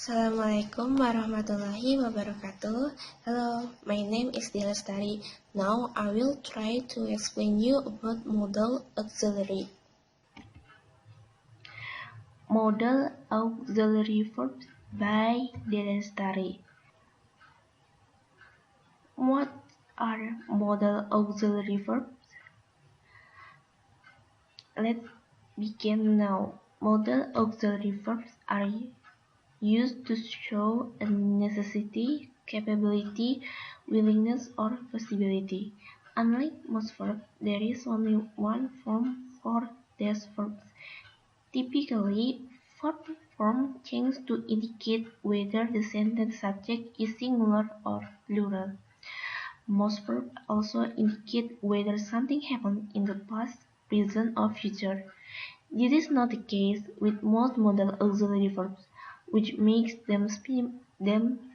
Assalamualaikum warahmatullahi wabarakatuh. Hello, my name is Dilastari. Now I will try to explain you about modal auxiliary. Modal auxiliary verbs by Dilastari. What are modal auxiliary verbs? Let's begin now. Modal auxiliary verbs are used to show a necessity, capability, willingness, or possibility. Unlike most verbs, there is only one form for these verbs. Typically, verb form changes to indicate whether the sentence subject is singular or plural. Most verbs also indicate whether something happened in the past, present, or future. This is not the case with most modal auxiliary verbs, which makes them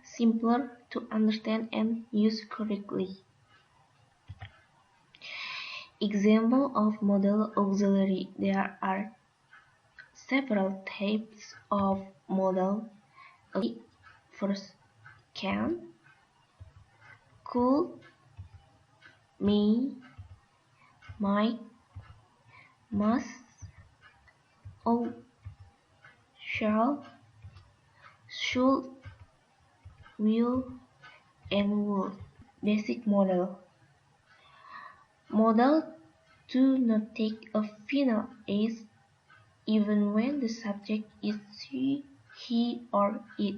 simpler to understand and use correctly. Example of modal auxiliary. There are several types of modal auxiliary. First, can, could, may, might, must, ought, shall, should, will, and would. Basic modal. Modal do not take a final s even when the subject is she, he, or it.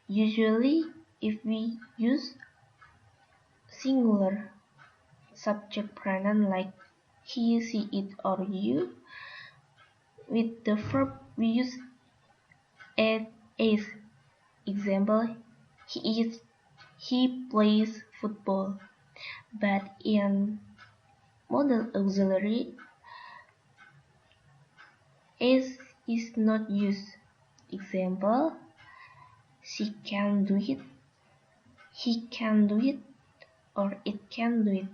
Usually, if we use singular subject pronoun like he, she, it, or you, with the verb we use as. Example, he plays football. But in modal auxiliary, as is not used. Example, she can do it, he can do it, or it can do it.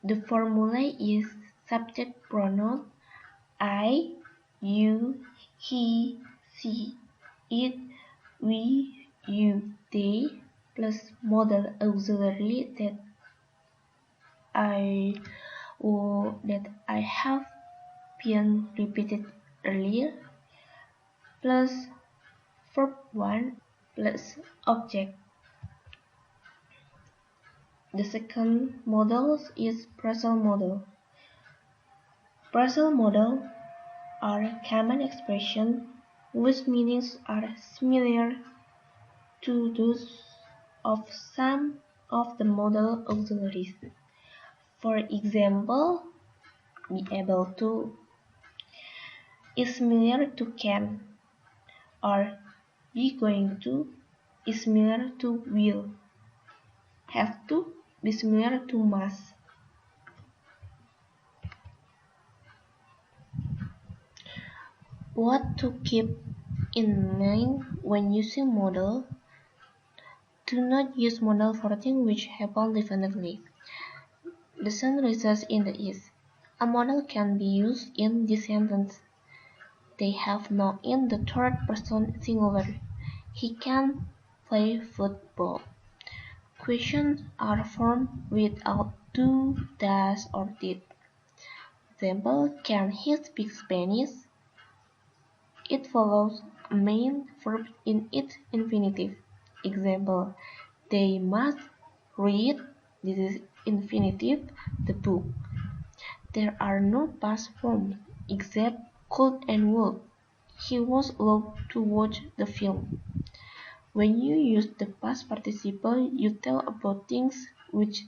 The formula is subject pronoun I, you, he, she, it, we, you, they, plus modal auxiliary that I have been repeated earlier, plus verb 1 plus object. The second model is phrasal model. Phrasal model are common expressions whose meanings are similar to those of some of the modal auxiliaries. For example, be able to is similar to can, or be going to is similar to will. Have to be similar to must. What to keep in mind when using modal? Do not use modal for things which happen definitely. The sun rises in the east. A modal can be used in this sentence. They have no in the third person singular. He can play football. Questions are formed without do, does, or did. Example, can he speak Spanish? It follows a main verb in its infinitive. Example, they must read, this is infinitive, the book. There are no past forms except could and would. He was allowed to watch the film. When you use the past participle, you tell about things which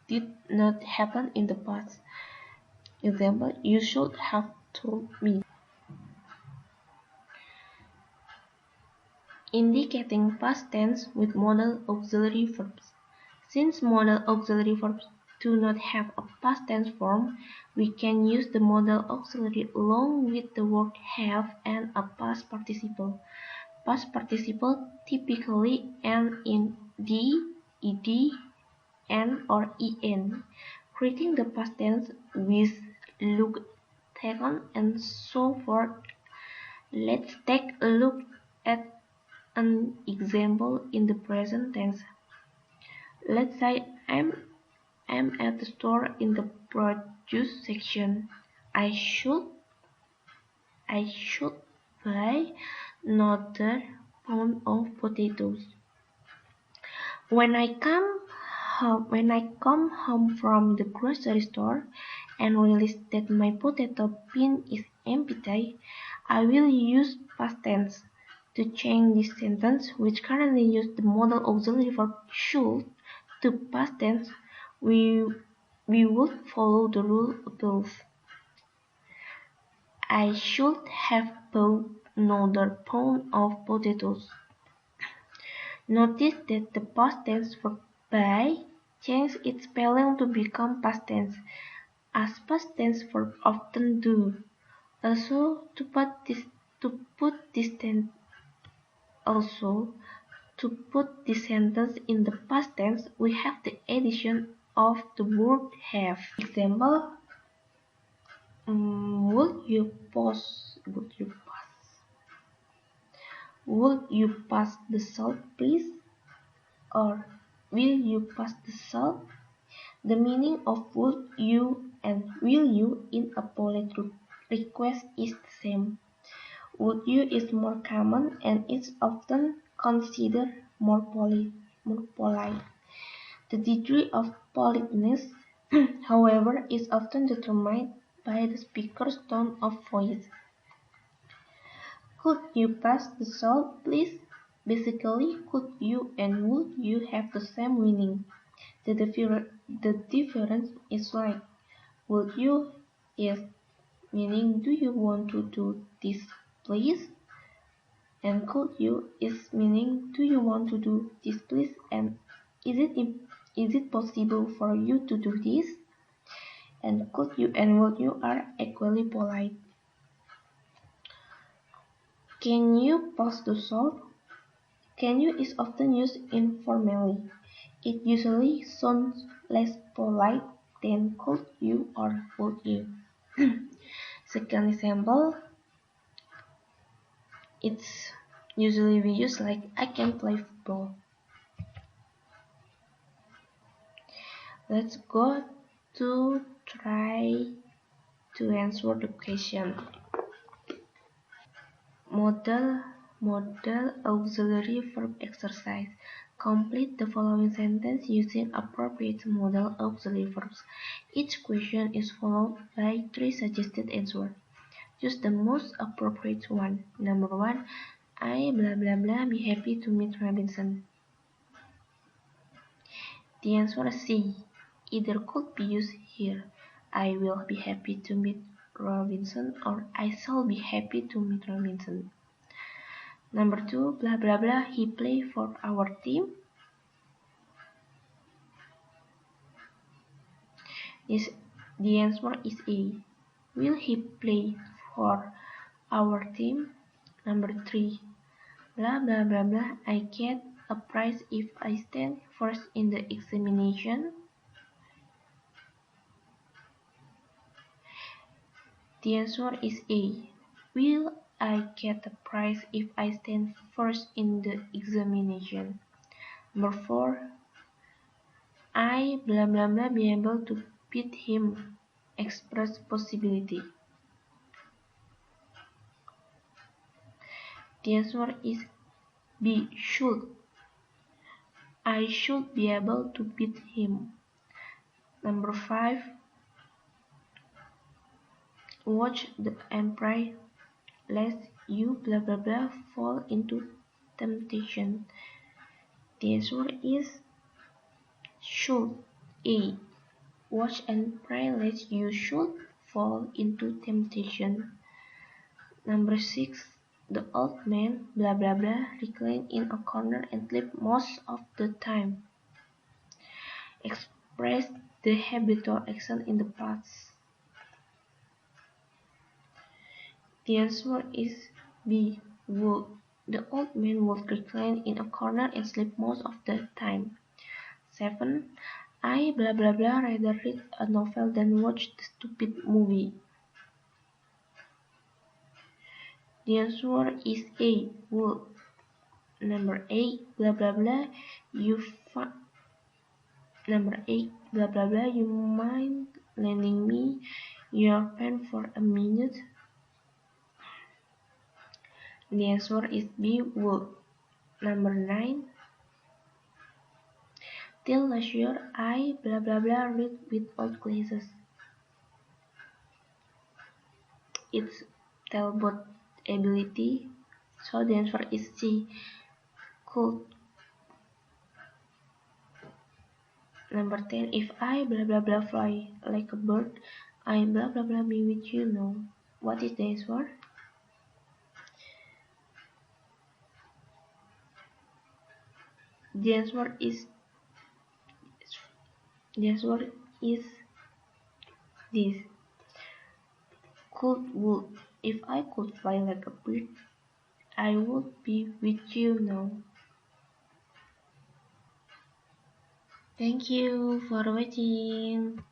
did not happen in the past. Example, you should have told me. Indicating past tense with modal auxiliary verbs. Since modal auxiliary verbs do not have a past tense form, we can use the modal auxiliary along with the word have and a past participle. Past participle typically end in d, ed, n, or en, creating the past tense with look second, and so forth. Let's take a look at an example in the present tense. Let's say I'm at the store in the produce section. I should I should buy another pound of potatoes. When I come home from the grocery store and realize that my potato bin is empty, I will use past tense to change this sentence, which currently uses the modal auxiliary verb should, to past tense. We would follow the rule above. I should have bought another pound of potatoes. Notice that the past tense verb buy changed its spelling to become past tense, as past tense verbs often do. Also, to put this ten- also to put this sentence in the past tense, we have the addition of the word have. Example: would you pass the salt, please? Or will you pass the salt? The meaning of would you and will you in a polite request is the same. Would you is more common and is often considered more polite. The degree of politeness, however, is often determined by the speaker's tone of voice. Could you pass the salt, please? Basically, could you and would you have the same meaning. The difference is like would you is meaning do you want to do this please, and could you is meaning do you want to do this please, and is it possible for you to do this, and could you and would you are equally polite. Can you pass the salt? Can you is often used informally. It usually sounds less polite than could you or would you. Second example, it's usually we use like I can play football. Let's go to try to answer the question. Modal auxiliary verb exercise. Complete the following sentence using appropriate modal auxiliary verbs. Each question is followed by 3 suggested answers. Choose the most appropriate one. Number 1. I blah blah blah be happy to meet Robinson. The answer is C. Either could be used here. I will be happy to meet Robinson or I shall be happy to meet Robinson. Number 2. Blah blah blah he play for our team. The answer is A. Will he play for our team? Number 3. Blah blah blah blah I get a prize if I stand first in the examination. The answer is A. Will I get a prize if I stand first in the examination? Number 4. I blah blah blah be able to beat him. Express possibility. The answer is B. Should. I should be able to beat him. Number 5. Watch and pray lest you blah blah blah fall into temptation. The answer is should. A. Watch and pray lest you should fall into temptation. Number 6. The old man blah blah blah reclined in a corner and slept most of the time. Express the habitual action in the past. The answer is B. Would. The old man would recline in a corner and sleep most of the time. 7. I blah blah blah rather read a novel than watch the stupid movie. The answer is A. Wool. Number 8. Blah blah blah. Number 8. Blah blah blah. You mind lending me your pen for a minute? The answer is B. Wool. Number 9. Till last year, I blah blah blah read without glasses. It's Talbot ability. So the answer is C. Could. Number 10. If I blah blah blah fly like a bird, I blah blah blah be with you now. What is the answer? The answer is this. Would. If I could fly like a bird, I would be with you now. Thank you for watching.